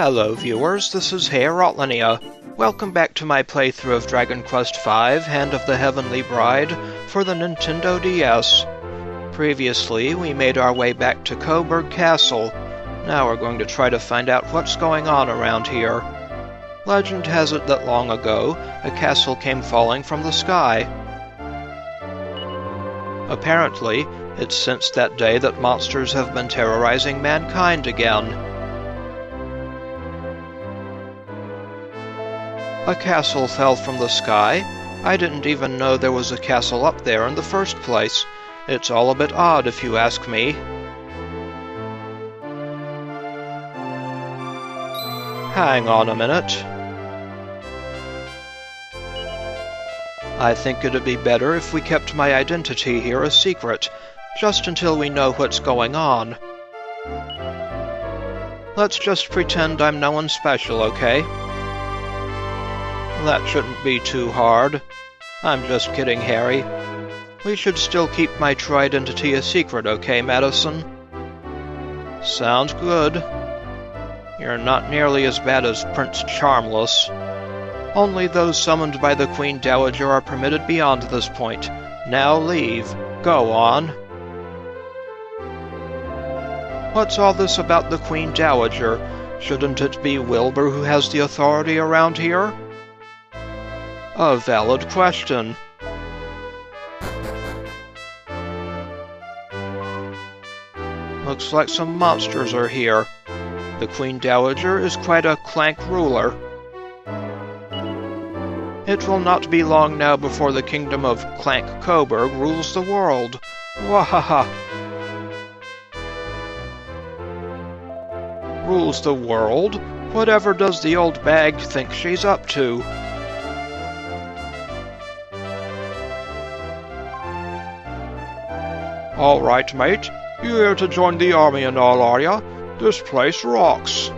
Hello viewers, this is Heorotlinia. Welcome back to my playthrough of Dragon Quest V, Hand of the Heavenly Bride, for the Nintendo DS. Previously, we made our way back to Coburg Castle. Now we're going to try to find out what's going on around here. Legend has it that long ago, a castle came falling from the sky. Apparently, it's since that day that monsters have been terrorizing mankind again. A castle fell from the sky. I didn't even know there was a castle up there in the first place. It's all a bit odd if you ask me. Hang on a minute. I think it'd be better if we kept my identity here a secret, just until we know what's going on. Let's just pretend I'm no one special, okay? That shouldn't be too hard. I'm just kidding, Harry. We should still keep my true identity a secret, okay, Madason? Sounds good. You're not nearly as bad as Prince Charmless. Only those summoned by the Queen Dowager are permitted beyond this point. Now leave. Go on. What's all this about the Queen Dowager? Shouldn't it be Wilbur who has the authority around here? A valid question. Looks like some monsters are here. The Queen Dowager is quite a clank ruler. It will not be long now before the kingdom of Clank Coburg rules the world. Wahaha! Rules the world? Whatever does the old bag think she's up to? All right, mate. You here to join the army and all, are ya? This place rocks.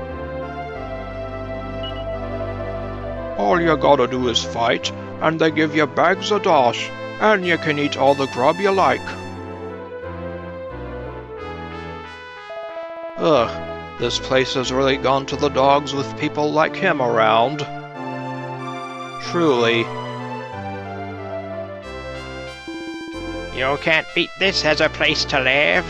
All you gotta do is fight, and they give you bags of dosh, and you can eat all the grub you like. Ugh, this place has really gone to the dogs with people like him around. Truly. You can't beat this as a place to live.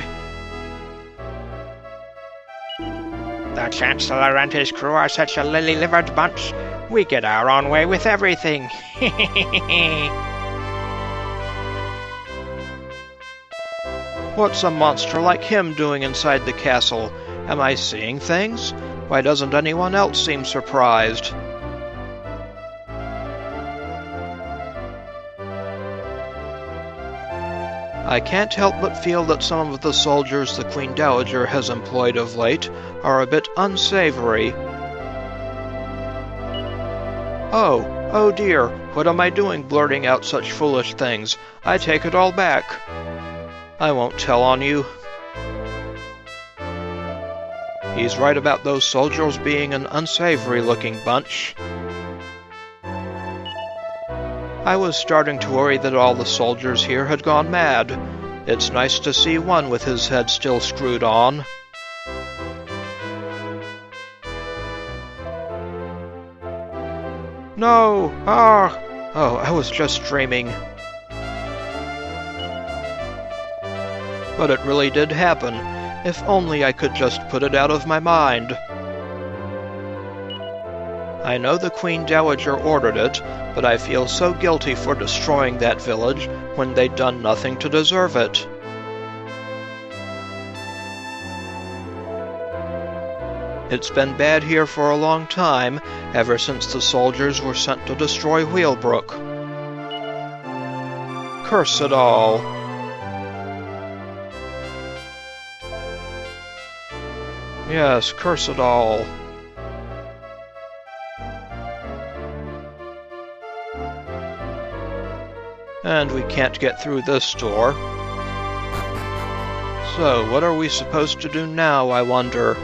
The Chancellor and his crew are such a lily-livered bunch. We get our own way with everything. What's a monster like him doing inside the castle? Am I seeing things? Why doesn't anyone else seem surprised? I can't help but feel that some of the soldiers the Queen Dowager has employed of late are a bit unsavory. Oh dear, what am I doing blurting out such foolish things? I take it all back. I won't tell on you. He's right about those soldiers being an unsavory-looking bunch. I was starting to worry that all the soldiers here had gone mad. It's nice to see one with his head still screwed on. No! Ah! Oh, I was just dreaming. But it really did happen. If only I could just put it out of my mind. I know the Queen Dowager ordered it, but I feel so guilty for destroying that village when they'd done nothing to deserve it. It's been bad here for a long time, ever since the soldiers were sent to destroy Wheelbrook. Curse it all. Yes, curse it all. And we can't get through this door. So, what are we supposed to do now, I wonder?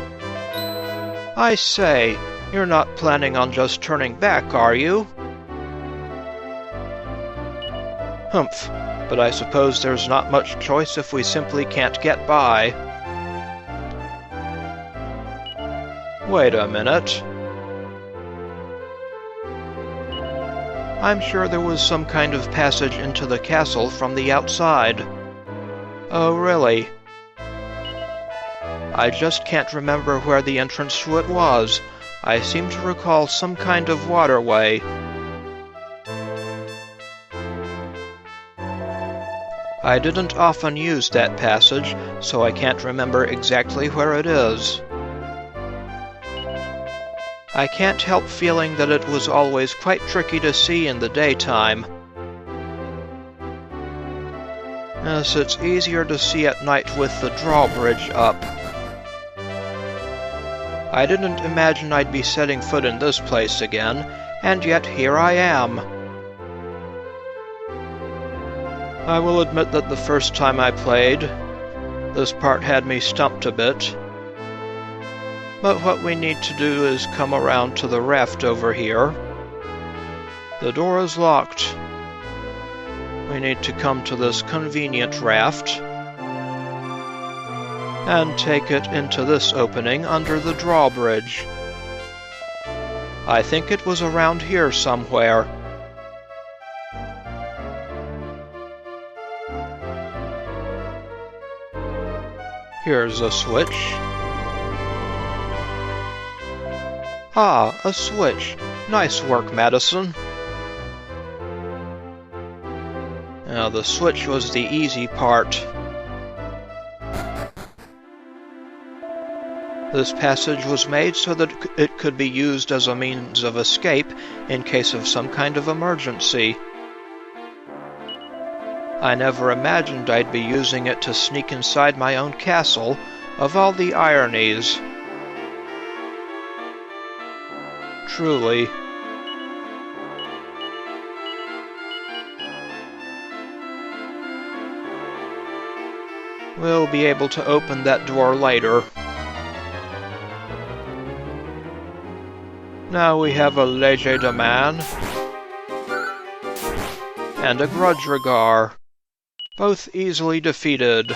I say, you're not planning on just turning back, are you? Humph, but I suppose there's not much choice if we simply can't get by. Wait a minute. I'm sure there was some kind of passage into the castle from the outside. Oh, really? I just can't remember where the entrance to it was. I seem to recall some kind of waterway. I didn't often use that passage, so I can't remember exactly where it is. I can't help feeling that it was always quite tricky to see in the daytime. Yes, it's easier to see at night with the drawbridge up. I didn't imagine I'd be setting foot in this place again, and yet here I am. I will admit that the first time I played, this part had me stumped a bit. But what we need to do is come around to the raft over here. The door is locked. We need to come to this convenient raft and take it into this opening under the drawbridge. I think it was around here somewhere. Here's a switch. Ah, a switch. Nice work, Madason. Now, the switch was the easy part. This passage was made so that it could be used as a means of escape in case of some kind of emergency. I never imagined I'd be using it to sneak inside my own castle, of all the ironies. Truly. We'll be able to open that door later. Now we have a legerdemain and a grudge-regar, both easily defeated.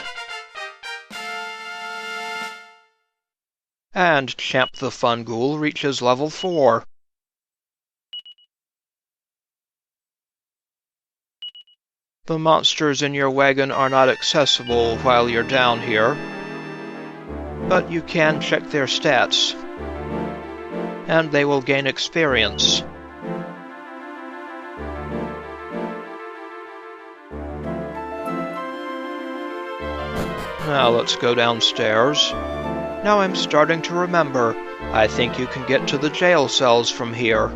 And Champ the Fun Ghoul reaches level 4. The monsters in your wagon are not accessible while you're down here, but you can check their stats, and they will gain experience. Now let's go downstairs. Now I'm starting to remember. I think you can get to the jail cells from here.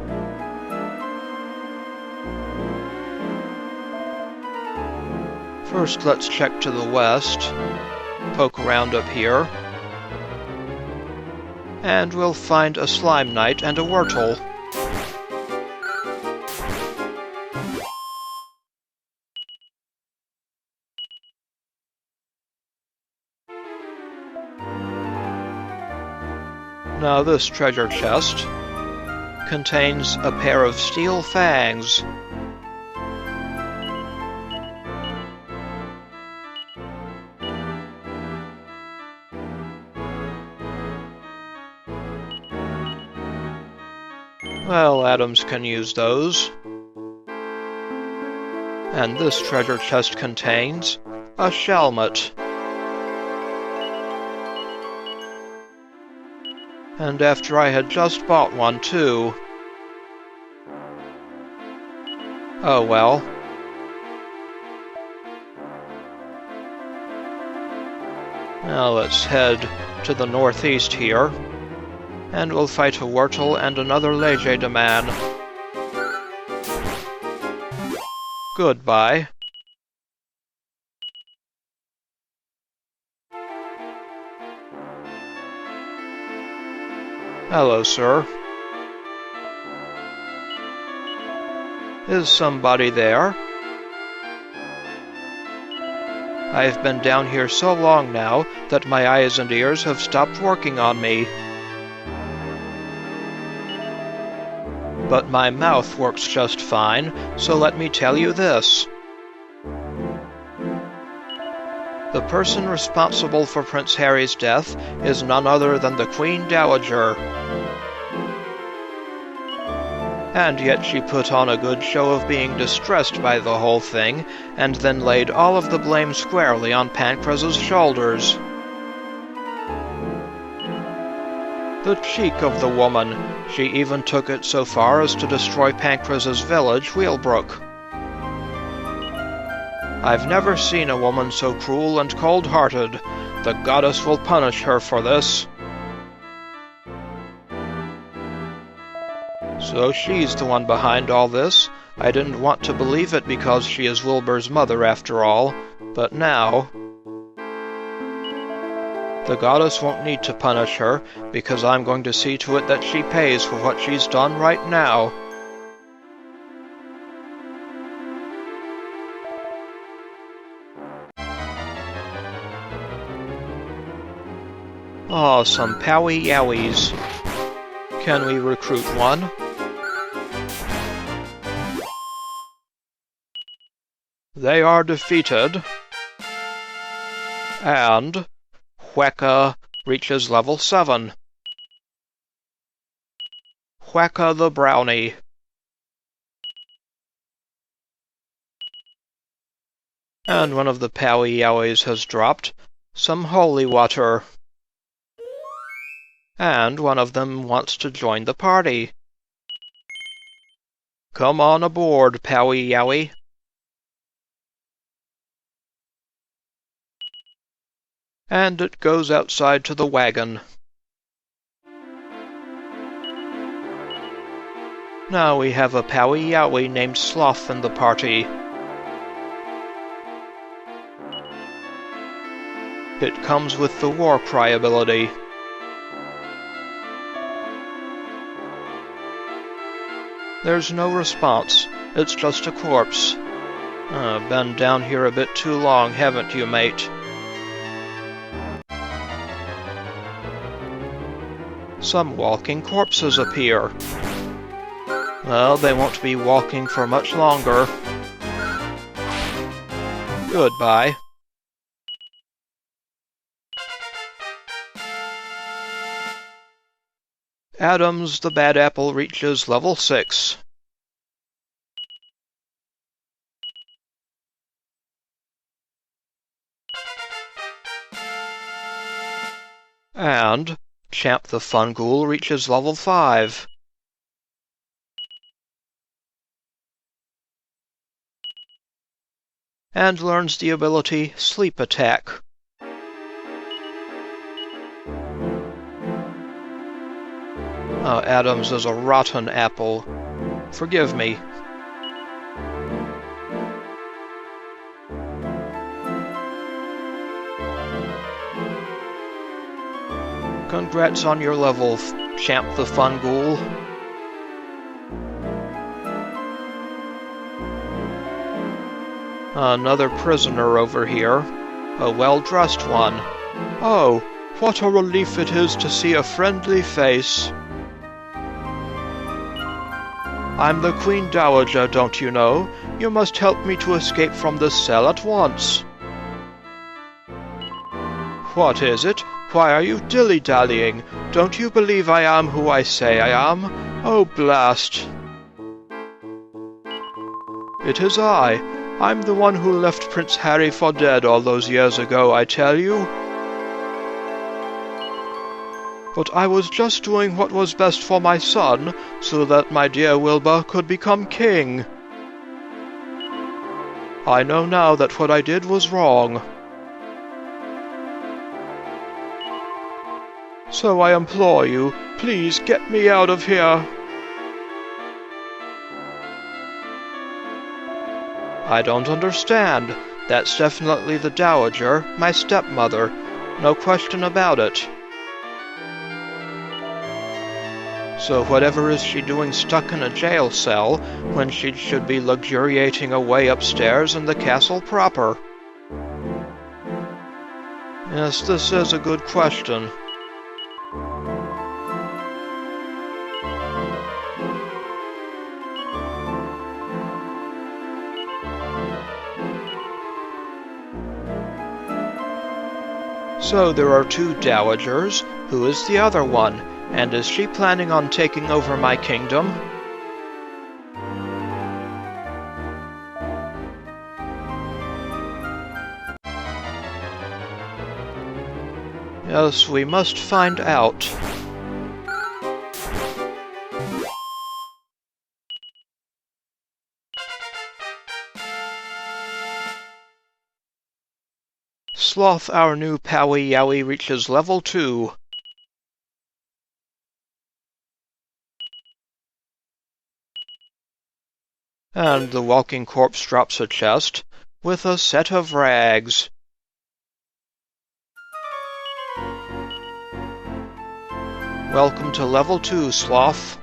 First, let's check to the west, poke around up here, and we'll find a slime knight and a wurtle. Now this treasure chest contains a pair of steel fangs. Well, Adams can use those. And this treasure chest contains a shelmet. And after I had just bought one, too. Oh well. Now let's head to the northeast here, and we'll fight a wurtle and another legerdemain. Goodbye. Hello, sir. Is somebody there? I've been down here so long now that my eyes and ears have stopped working on me. But my mouth works just fine, so let me tell you this. The person responsible for Prince Harry's death is none other than the Queen Dowager. And yet she put on a good show of being distressed by the whole thing, and then laid all of the blame squarely on Pancraz's shoulders. The cheek of the woman! She even took it so far as to destroy Pancraz's village, Wilbur. I've never seen a woman so cruel and cold-hearted. The goddess will punish her for this. So she's the one behind all this. I didn't want to believe it because she is Wilbur's mother after all, but now... The goddess won't need to punish her, because I'm going to see to it that she pays for what she's done right now. Oh, some powie yowies. Can we recruit one? They are defeated. And Whacka reaches level 7. Whacka the brownie. And one of the powie yowies has dropped some holy water. And one of them wants to join the party. Come on aboard, powie yowie. And it goes outside to the wagon. Now we have a powie yowie named Sloth in the party. It comes with the war cry ability. There's no response. It's just a corpse. Been down here a bit too long, haven't you, mate? Some walking corpses appear. Well, they won't be walking for much longer. Goodbye. Adams the Bad Apple reaches level 6. And Champ the Fun Ghoul reaches level 5. And learns the ability Sleep Attack. Adams is a rotten apple. Forgive me. Congrats on your level, Champ the Fun Ghoul. Another prisoner over here. A well-dressed one. Oh, what a relief it is to see a friendly face. I'm the Queen Dowager, don't you know? You must help me to escape from this cell at once. What is it? Why are you dilly-dallying? Don't you believe I am who I say I am? Oh, blast! It is I. I'm the one who left Prince Harry for dead all those years ago, I tell you. But I was just doing what was best for my son, so that my dear Wilbur could become king. I know now that what I did was wrong. So I implore you, please get me out of here. I don't understand. That's definitely the Dowager, my stepmother. No question about it. So whatever is she doing stuck in a jail cell when she should be luxuriating away upstairs in the castle proper? Yes, this is a good question. So there are two dowagers. Who is the other one? And is she planning on taking over my kingdom? Yes, we must find out. Sloth, our new Powie Yowie, reaches level 2. And the walking corpse drops a chest with a set of rags. Welcome to level 2, Sloth.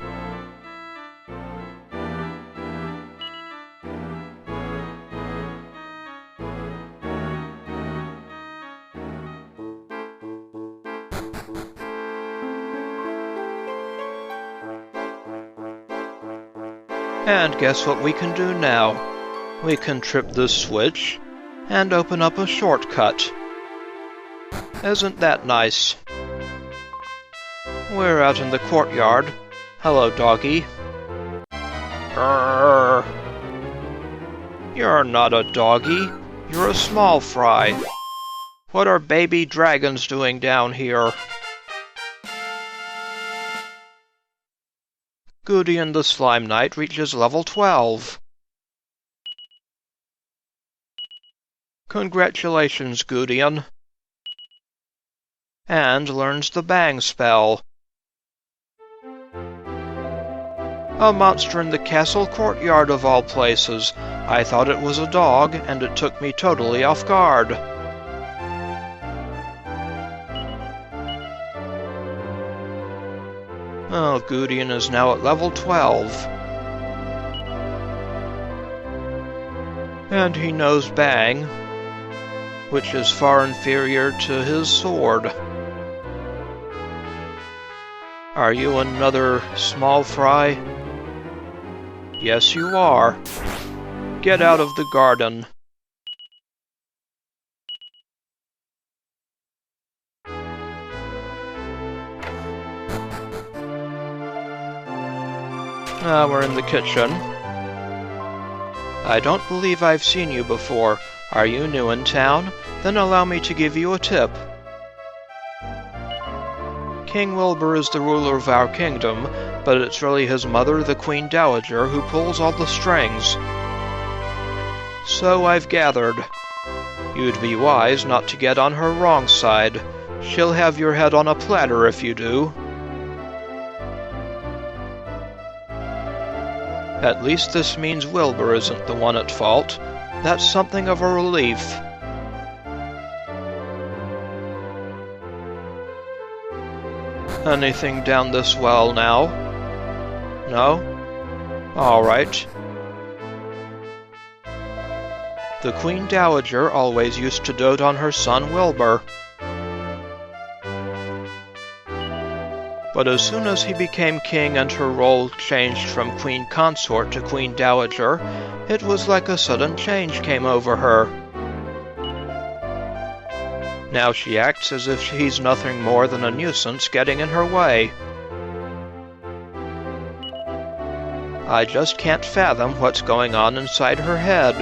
And guess what we can do now? We can trip this switch and open up a shortcut. Isn't that nice? We're out in the courtyard. Hello, doggy. Grrr. You're not a doggy. You're a small fry. What are baby dragons doing down here? Goody the Slime Knight reaches level 12. Congratulations, Goodian. And learns the Bang spell. A monster in the castle courtyard of all places. I thought it was a dog, and it took me totally off guard. Oh, Goodian is now at level 12. And he knows Bang, which is far inferior to his sword. Are you another small fry? Yes, you are. Get out of the garden. We're in the kitchen. I don't believe I've seen you before. Are you new in town? Then allow me to give you a tip. King Wilbur is the ruler of our kingdom, but it's really his mother, the Queen Dowager, who pulls all the strings. So I've gathered. You'd be wise not to get on her wrong side. She'll have your head on a platter if you do. At least this means Wilbur isn't the one at fault. That's something of a relief. Anything down this well now? No? All right. The Queen Dowager always used to dote on her son Wilbur. But as soon as he became king and her role changed from Queen Consort to Queen Dowager, it was like a sudden change came over her. Now she acts as if he's nothing more than a nuisance getting in her way. I just can't fathom what's going on inside her head.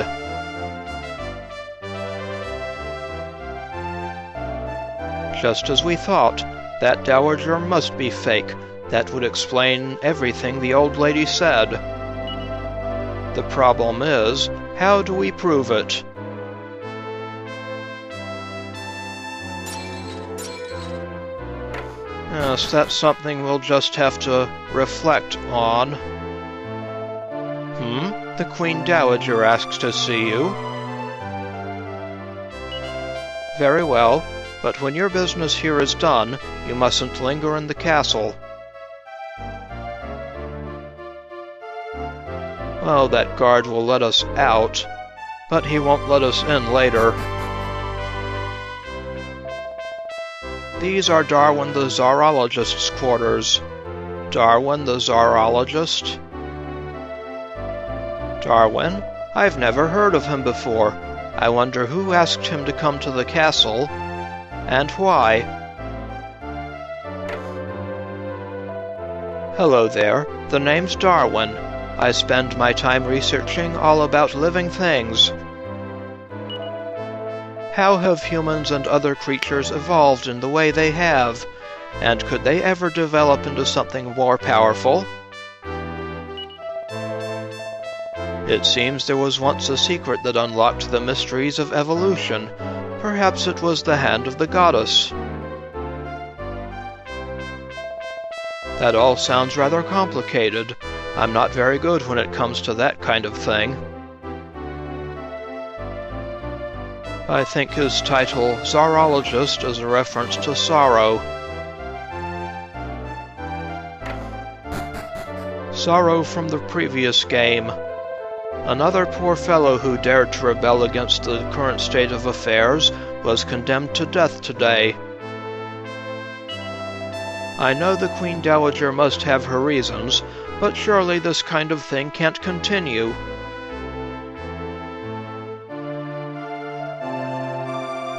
Just as we thought. That dowager must be fake. That would explain everything the old lady said. The problem is, how do we prove it? Yes, that's something we'll just have to reflect on. The Queen Dowager asks to see you. Very well. But when your business here is done, you mustn't linger in the castle. Oh, that guard will let us out, but he won't let us in later. These are Darwin the Zoologist's quarters. Darwin the Zoologist? Darwin? I've never heard of him before. I wonder who asked him to come to the castle. And why? Hello there, the name's Darwin. I spend my time researching all about living things. How have humans and other creatures evolved in the way they have? And could they ever develop into something more powerful? It seems there was once a secret that unlocked the mysteries of evolution. Perhaps it was the hand of the goddess. That all sounds rather complicated. I'm not very good when it comes to that kind of thing. I think his title, Zoologist, is a reference to sorrow. Sorrow from the previous game. Another poor fellow who dared to rebel against the current state of affairs was condemned to death today. I know the Queen Dowager must have her reasons, but surely this kind of thing can't continue.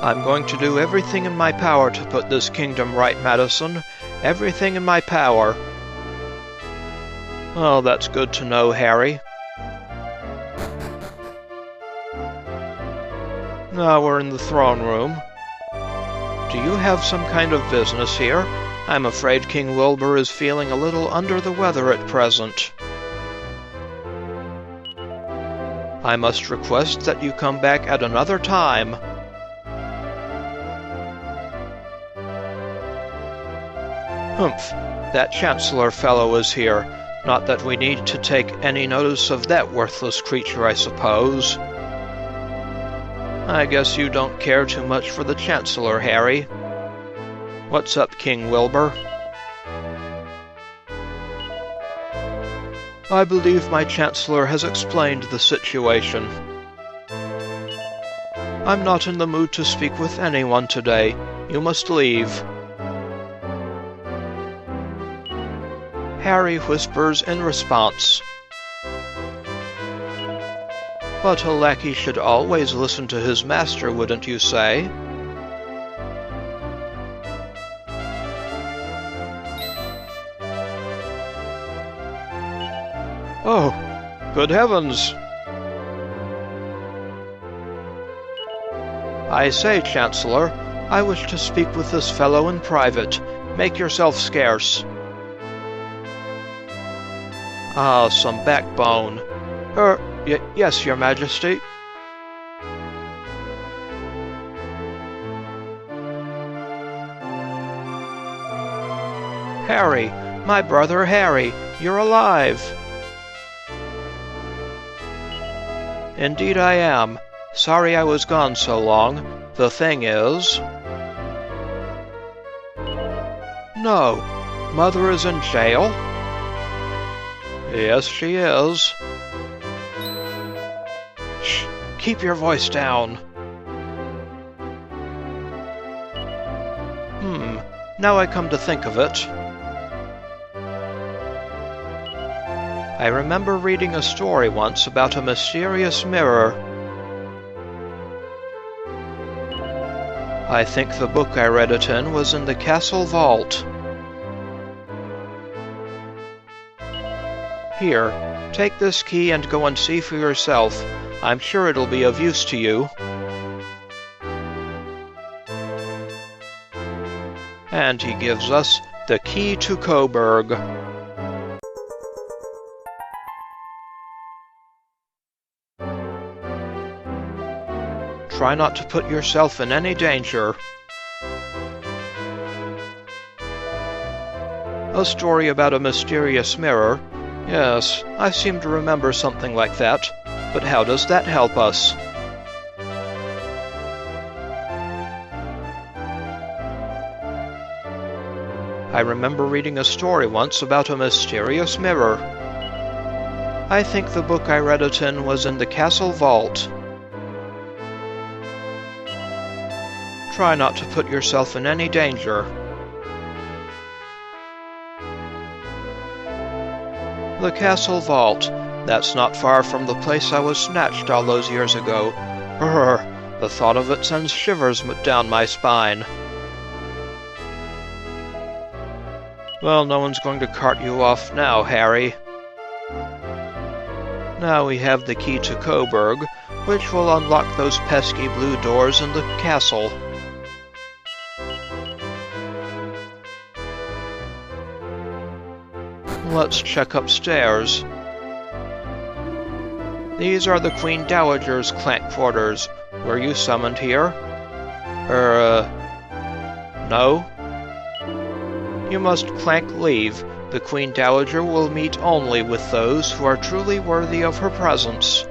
I'm going to do everything in my power to put this kingdom right, Madison. Everything in my power. Oh, that's good to know, Harry. Now we're in the throne room. Do you have some kind of business here? I'm afraid King Wilbur is feeling a little under the weather at present. I must request that you come back at another time. Humph, that Chancellor fellow is here. Not that we need to take any notice of that worthless creature, I suppose. I guess you don't care too much for the Chancellor, Harry. What's up, King Wilbur? I believe my Chancellor has explained the situation. I'm not in the mood to speak with anyone today. You must leave. Harry whispers in response. But a lackey should always listen to his master, wouldn't you say? Oh, good heavens! I say, Chancellor, I wish to speak with this fellow in private. Make yourself scarce. Ah, some backbone. Yes, Your Majesty. Harry, my brother Harry, you're alive. Indeed I am. Sorry I was gone so long. The thing is... No, Mother is in jail? Yes, she is. Shh, keep your voice down. Now I come to think of it. I remember reading a story once about a mysterious mirror. I think the book I read it in was in the castle vault. Here, take this key and go and see for yourself. I'm sure it'll be of use to you. And he gives us the key to Coburg. Try not to put yourself in any danger. A story about a mysterious mirror. Yes, I seem to remember something like that. But how does that help us? I remember reading a story once about a mysterious mirror. I think the book I read it in was in the castle vault. Try not to put yourself in any danger. The castle vault. That's not far from the place I was snatched all those years ago. Brr, the thought of it sends shivers down my spine. Well, no one's going to cart you off now, Harry. Now we have the key to Coburg, which will unlock those pesky blue doors in the castle. Let's check upstairs. These are the Queen Dowager's clank quarters. Were you summoned here? No? You must clank leave. The Queen Dowager will meet only with those who are truly worthy of her presence.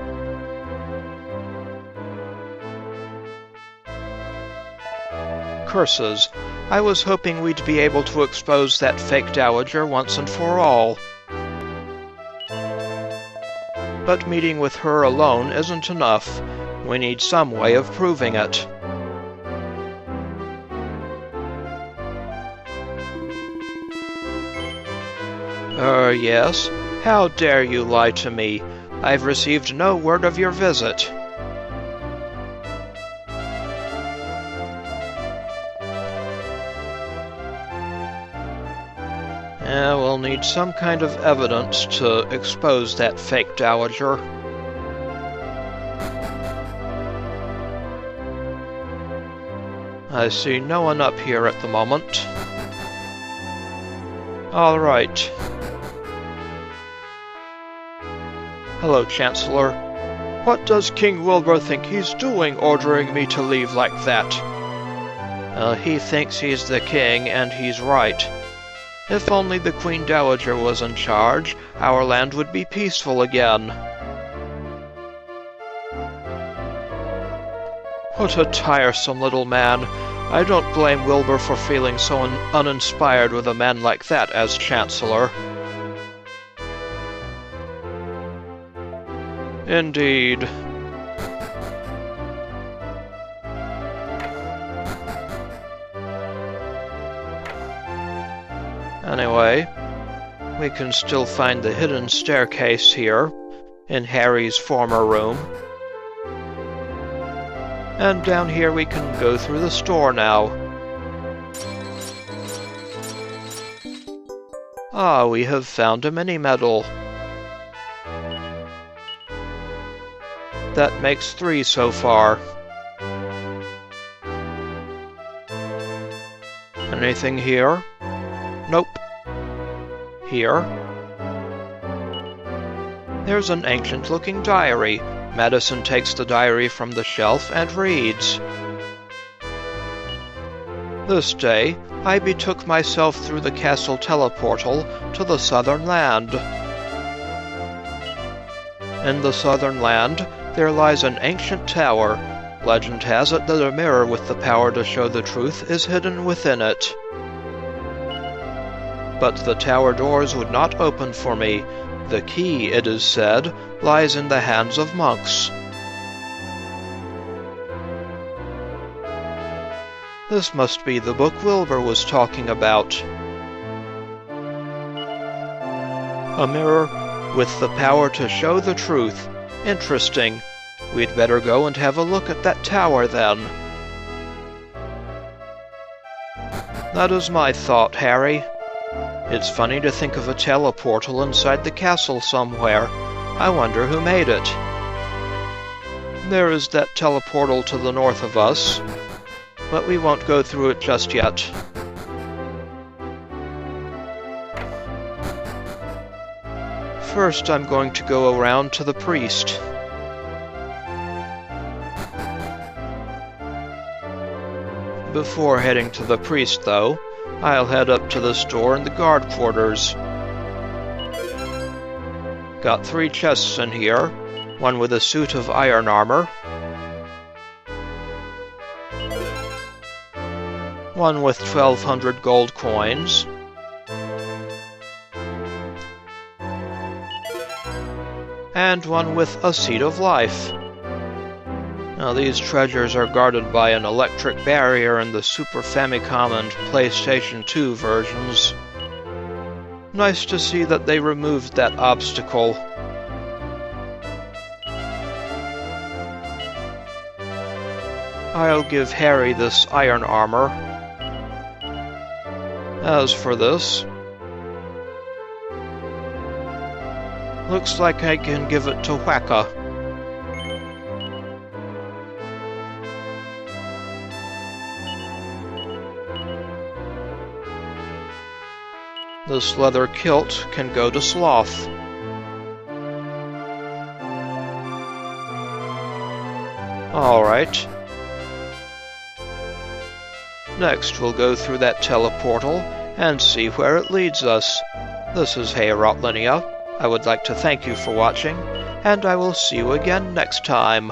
Curses. I was hoping we'd be able to expose that fake Dowager once and for all. But meeting with her alone isn't enough. We need some way of proving it. Yes? How dare you lie to me? I've received no word of your visit. We'll need some kind of evidence to expose that fake Dowager. I see no one up here at the moment. All right. Hello, Chancellor. What does King Wilbur think he's doing, ordering me to leave like that? He thinks he's the king, and he's right. If only the Queen Dowager was in charge, our land would be peaceful again. What a tiresome little man. I don't blame Wilbur for feeling so uninspired with a man like that as Chancellor. Indeed. Anyway, we can still find the hidden staircase here, in Harry's former room. And down here we can go through the store now. Ah, we have found a mini-medal. That makes 3 so far. Anything here? Nope. Here. There's an ancient-looking diary. Madason takes the diary from the shelf and reads. This day, I betook myself through the castle teleportal to the southern land. In the southern land, there lies an ancient tower. Legend has it that a mirror with the power to show the truth is hidden within it. But the tower doors would not open for me. The key, it is said, lies in the hands of monks. This must be the book Wilbur was talking about. A mirror with the power to show the truth. Interesting. We'd better go and have a look at that tower then. That is my thought, Harry. It's funny to think of a teleportal inside the castle somewhere. I wonder who made it. There is that teleportal to the north of us, but we won't go through it just yet. First, I'm going to go around to the priest. Before heading to the priest, though, I'll head up to the store in the guard quarters. Got 3 chests in here, one with a suit of iron armor, one with 1,200 gold coins, and one with a seed of life. Now, these treasures are guarded by an electric barrier in the Super Famicom and PlayStation 2 versions. Nice to see that they removed that obstacle. I'll give Harry this iron armor. As for this, Looks like I can give it to Whacker. This leather kilt can go to Sloth. Alright. Next, we'll go through that teleportal and see where it leads us. This is Hey Rotlinia. I would like to thank you for watching, and I will see you again next time.